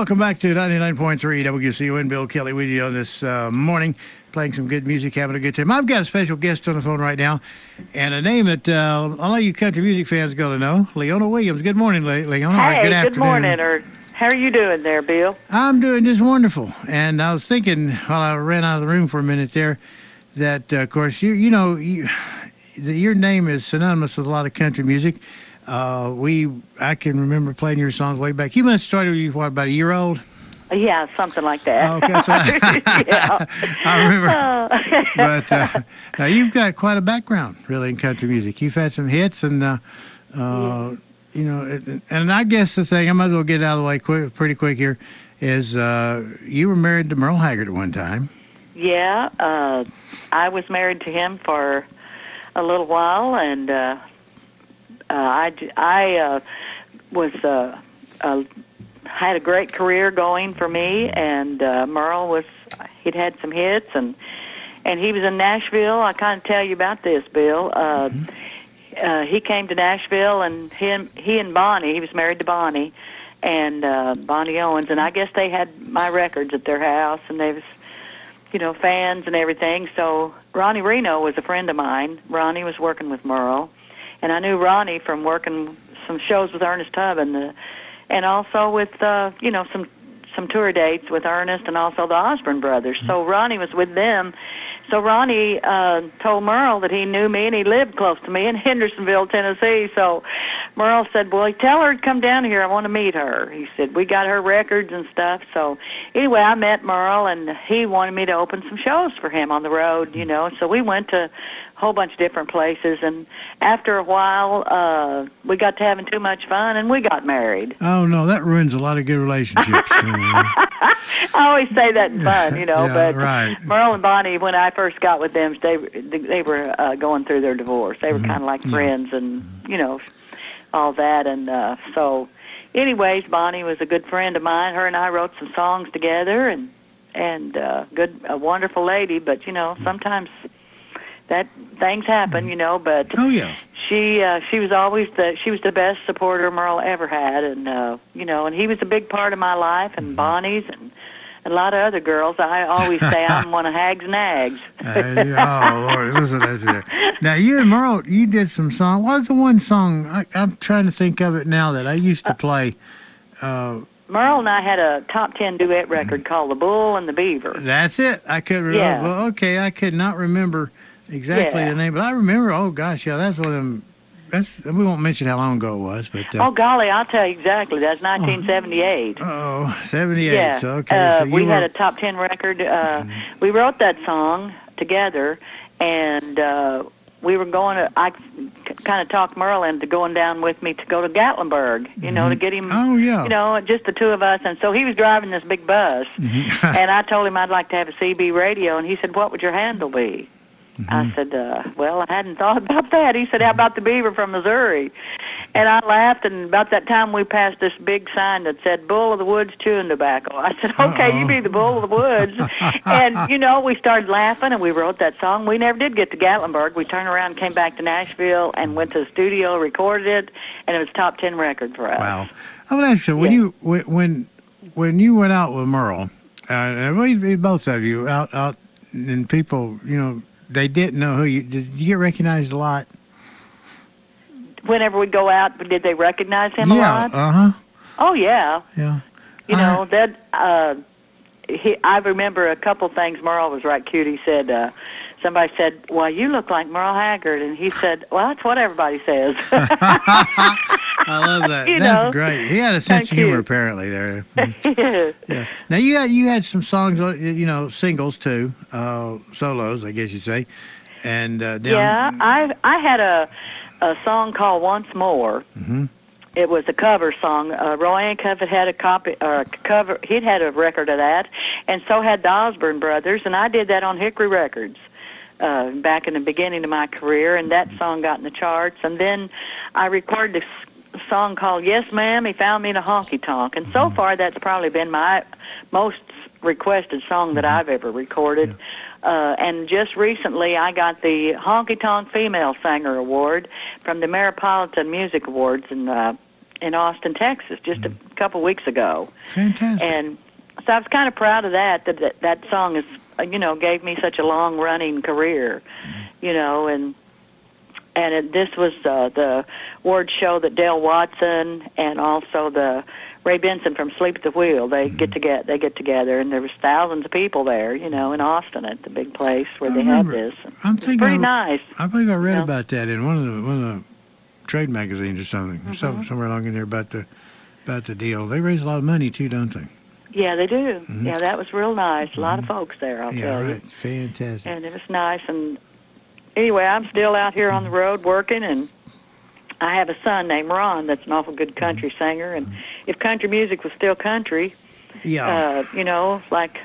Welcome back to 99.3 WCON. Bill Kelly with you on this morning, playing some good music, having a good time. I've got a special guest on the phone right now, and a name that all you country music fans got to know, Leona Williams. Good morning, Leona. Hey, good afternoon. Good morning. Or how are you doing there, Bill? I'm doing just wonderful. And I was thinking while I ran out of the room for a minute there that, of course, your name is synonymous with a lot of country music. I can remember playing your songs way back. You must have started when you were, about a year old? Yeah, something like that. Okay, so I remember. But now you've got quite a background, really, in country music. You've had some hits, and and I guess the thing I might as well get it out of the way pretty quick here is you were married to Merle Haggard at one time. Yeah, I was married to him for a little while, and I had a great career going for me, and Merle he'd had some hits, and he was in Nashville. I kind of tell you about this, Bill. He came to Nashville, and he and Bonnie, he was married to Bonnie, and Bonnie Owens, and I guess they had my records at their house, and they was, fans and everything. So Ronnie Reno was a friend of mine. Ronnie was working with Merle. And I knew Ronnie from working some shows with Ernest Tubb and also with some tour dates with Ernest and also the Osborne brothers. So Ronnie was with them. So Ronnie told Merle that he knew me and he lived close to me in Hendersonville, Tennessee. So Merle said, "Well, tell her to come down here. I want to meet her." He said, "We got her records and stuff." So anyway, I met Merle, and he wanted me to open some shows for him on the road, So we went to whole bunch of different places, and after a while we got to having too much fun, and we got married. Oh no, that ruins a lot of good relationships. I always say that in fun, but right. Merle and Bonnie, when I first got with them, they were going through their divorce. They were kind of like friends, and all that, and so anyways, Bonnie was a good friend of mine. Her and I wrote some songs together, and a wonderful lady, but sometimes that things happen, but oh yeah, she was always the best supporter Merle ever had, and and he was a big part of my life, and Bonnie's, and a lot of other girls. I always say I'm one of Hags and Ags. Oh Lord, listen to that. Now you and Merle, you did some song. What was the one song? I'm trying to think of it now that I used to play. Merle and I had a top 10 duet record called "The Bull and the Beaver." That's it. I could remember. Yeah. Well, okay, I could not remember exactly the name, but I remember. Oh gosh, yeah, that's one of them. We won't mention how long ago it was, but oh golly, I'll tell you exactly. That's 1978. Oh, 78. Yeah. So, okay. So we had a top 10 record. We wrote that song together, and we were going to. I kind of talked Merle into going down with me to go to Gatlinburg. To get him. Oh yeah. Just the two of us, and so he was driving this big bus, and I told him I'd like to have a CB radio, and he said, "What would your handle be?" I said, well, I hadn't thought about that. He said, "How about the Beaver from Missouri?" And I laughed, and about that time we passed this big sign that said, "Bull of the Woods Chewing Tobacco." I said, "Okay, you be the Bull of the Woods." And, we started laughing, and we wrote that song. We never did get to Gatlinburg. We turned around, came back to Nashville, and went to the studio, recorded it, and it was a top 10 record for us. Wow. I would ask you, when you went out with Merle, both of you, out and people, they didn't know who you... Did you get recognized a lot? Whenever we'd go out, did they recognize him a lot? Yeah, uh-huh. Oh, yeah. Yeah. I remember a couple things. Merle was right cute. He said, somebody said, "Well, you look like Merle Haggard." And he said, "Well, that's what everybody says." I love that. You That's know, great. He had a sense of humor, apparently, there. Yeah. Now you had some songs, singles too, solos, I guess you'd say, and Yeah, down. I had a song called Once More. Mm-hmm. It was a cover song. Roy Acuff had a copy or a cover. He'd had a record of that, and so had the Osborne brothers. And I did that on Hickory Records back in the beginning of my career. And that song got in the charts. And then I recorded a song called "Yes, Ma'am, He Found Me in a Honky Tonk." And so far, that's probably been my most requested song that I've ever recorded. And just recently, I got the Honky Tonk Female Singer Award from the Metropolitan Music Awards in Austin, Texas, just a couple weeks ago. Fantastic. And so I was kind of proud of that song is, gave me such a long-running career, and this was the award show that Dale Watson and also the Ray Benson from Sleep at the Wheel, they get together, and there was thousands of people there, in Austin at the big place where they had this. It's pretty nice. I believe I read about that in one of the trade magazines or something, somewhere along in there about the deal. They raise a lot of money too, don't they? Yeah, they do. Mm-hmm. Yeah, that was real nice. A lot of folks there, I'll tell you. Fantastic. And it was nice. And anyway, I'm still out here on the road working, and I have a son named Ron that's an awful good country singer. And if country music was still country, like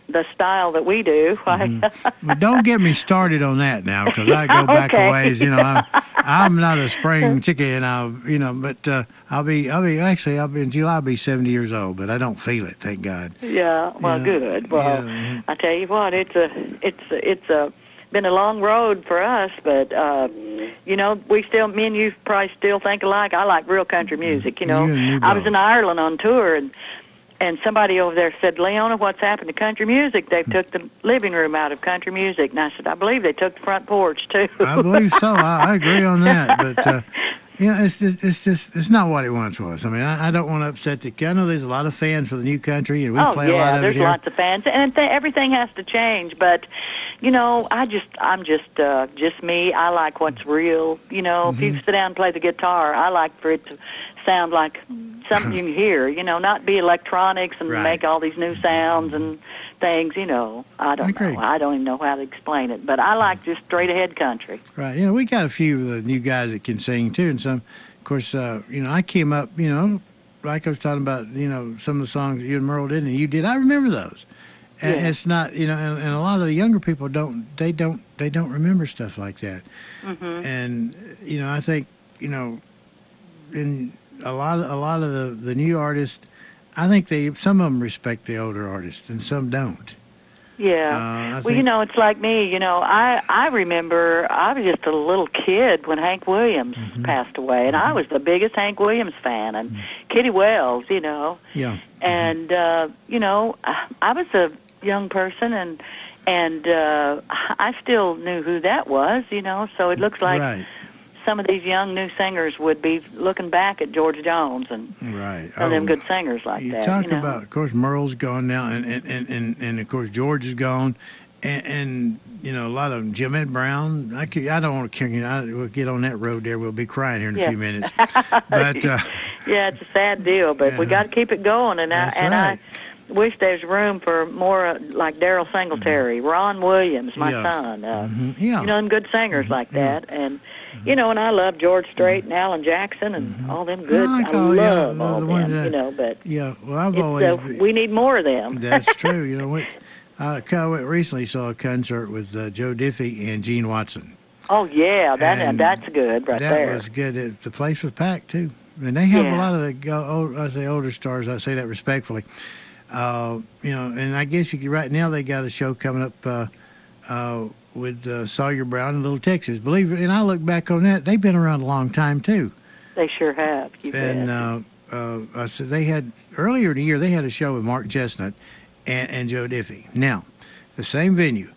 the style that we do. Well, don't get me started on that now, because I go back a ways. I'm not a spring chicken, and but I'll be in July. I'll be 70 years old, but I don't feel it. Thank God. Yeah. Well, good. Well, I tell you what, it's been a long road for us, but me and you probably still think alike. I like real country music. I was in Ireland on tour, and somebody over there said, "Leona, what's happened to country music? They've took the living room out of country music." And I said, "I believe they took the front porch too." I believe so. I agree on that, but. It's not what it once was. I mean, I don't want to upset the. I know there's a lot of fans for the new country, and we play a lot of it here. There's lots of fans, and everything has to change. But I'm just me. I like what's real. If you sit down and play the guitar, I like for it to sound like something you can hear. Not be electronics and make all these new sounds and things. I don't know. I don't even know how to explain it, but I like just straight ahead country. Right. We got a few of the new guys that can sing too, and some, of course, I came up, like I was talking about, some of the songs that you and Merle did and you did. I remember those. And it's not, and a lot of the younger people don't remember stuff like that. Mm-hmm. And I think, in a lot of the new artists, I think some of them respect the older artists and some don't. Yeah. It's like me. I remember I was just a little kid when Hank Williams passed away, and I was the biggest Hank Williams fan, and Kitty Wells, Yeah. And, I was a young person, and I still knew who that was, so it looks like some of these young new singers would be looking back at George Jones and some of them good singers like that. You talk about, of course, Merle's gone now, and of course George is gone, and a lot of them. Jim Ed Brown. I don't want to we'll get on that road there. We'll be crying here in a few minutes. But yeah, it's a sad deal, but we got to keep it going, and I wish there's room for more like Daryl Singletary, Ron Williams, my son, and good singers like that, and and I love George Strait and Alan Jackson and all them good. I love all them, but well, I've always we need more of them. That's true. I recently saw a concert with Joe Diffie and Gene Watson. Oh yeah, that's good there. That was good. The place was packed too, and they have a lot of the older stars. I say that respectfully. And I guess right now they got a show coming up with Sawyer Brown in Little Texas. Believe it, and I look back on that, they've been around a long time too. They sure have. I said they had earlier in the year they had a show with Mark Chestnut and Joe Diffie. Now, the same venue.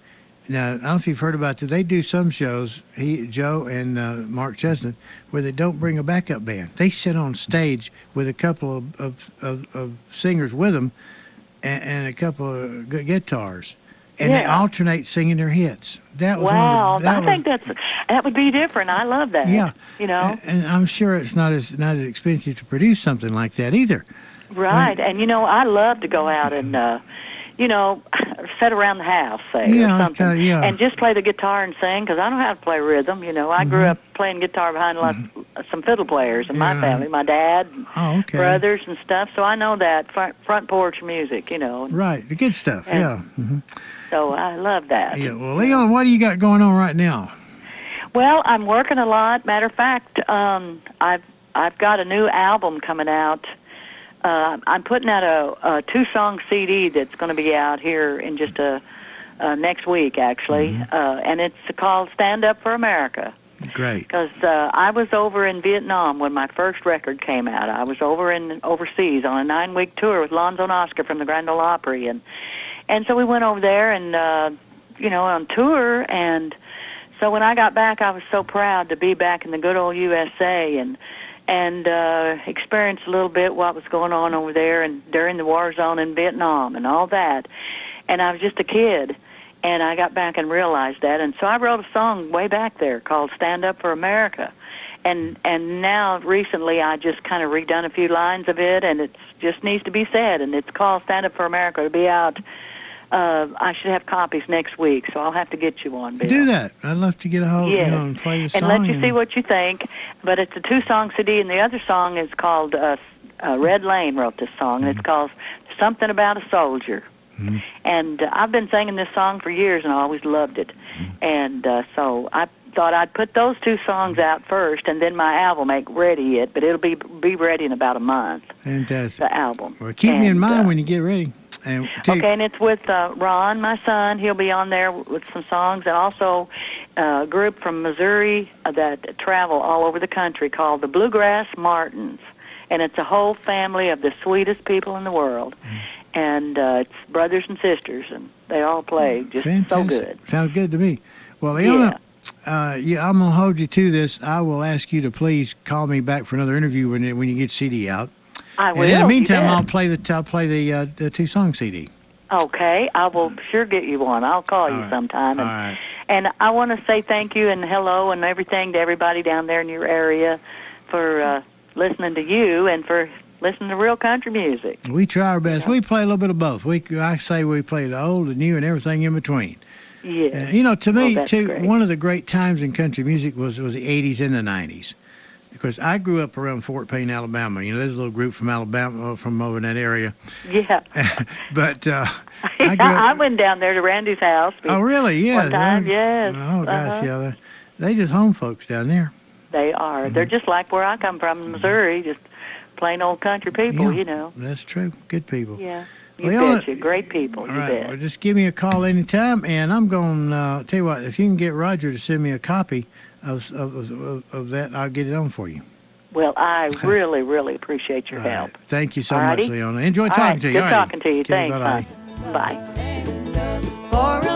Now, I don't know if you've heard about that. They do some shows, Joe and Mark Chestnut, where they don't bring a backup band. They sit on stage with a couple of singers with them and a couple of guitars. and they alternate singing their hits. That was wow. one of the, I think that would be different. I love that. yeah. You know, and I'm sure it's not as expensive to produce something like that either. right. And you know, I love to go out and you know, sit around the house, say, or something, and just play the guitar and sing, because I don't know how to play rhythm. You know, I grew up playing guitar behind some fiddle players in my family, my dad, and brothers and stuff, so I know that front porch music, you know. Right, the good stuff, So I love that. Yeah, well, Leon, what do you got going on right now? Well, I'm working a lot. Matter of fact, I've got a new album coming out. I'm putting out a 2-song CD that's going to be out here in just next week, actually, and it's called Stand Up for America. Great. Because I was over in Vietnam when my first record came out. I was overseas on a 9-week tour with Lonzo and Oscar from the Grand Ole Opry, and so we went over there and you know, on tour, and so when I got back, I was so proud to be back in the good old U.S.A. and experienced a little bit what was going on over there and during the war zone in Vietnam and all that. And I was just a kid, and I got back and realized that. And so I wrote a song way back there called Stand Up for America. And now recently I just kind of redone a few lines of it, and it just needs to be said. And it's called Stand Up for America. It'll be out. I should have copies next week, so I'll have to get you one, Bill. Do that. I'd love to get a hold, you know, and play the song. And let you see what you think. But it's a 2-song CD, and the other song is called, Red Lane wrote this song, and it's called Something About a Soldier. And I've been singing this song for years, and I always loved it. And so I thought I'd put those 2 songs out first, and then my album ain't ready yet, but it'll be ready in about a month. Fantastic. The album. Well, keep me in mind when you get ready. And and it's with Ron, my son. He'll be on there with some songs, and also a group from Missouri that travel all over the country called the Bluegrass Martins. And it's a whole family of the sweetest people in the world. And it's brothers and sisters, and they all play just so good. Sounds good to me. Well, Leona, I'm going to hold you to this. I will ask you to please call me back for another interview when you get CD out. I will. And in the meantime, I'll play the 2-song CD. Okay, I will sure get you one. I'll call you sometime. All right. And I want to say thank you and hello and everything to everybody down there in your area for listening to you and for listening to real country music. We try our best. We play a little bit of both. I say we play the old, the new, and everything in between. Yeah. You know, to me, too, great. one of the great times in country music was the 80s and the 90s. Because I grew up around Fort Payne, Alabama. You know, there's a little group from Alabama, from over in that area. Yeah. But I went down there to Randy's house. Oh, really? Yeah. One time, yes. Oh, gosh, yeah. They just home folks down there. They are. They're just like where I come from in Missouri, just plain old country people, you know. That's true. Good people. Yeah. You betcha. Great people. All right. Well, just give me a call anytime, and I'm going to tell you what, if you can get Roger to send me a copy of that, I'll get it on for you. Well, I really, really appreciate your help. Right. Thank you so much, Leona. Enjoy talking to you. Good talking to you. Okay, Thanks. bye-bye. Bye.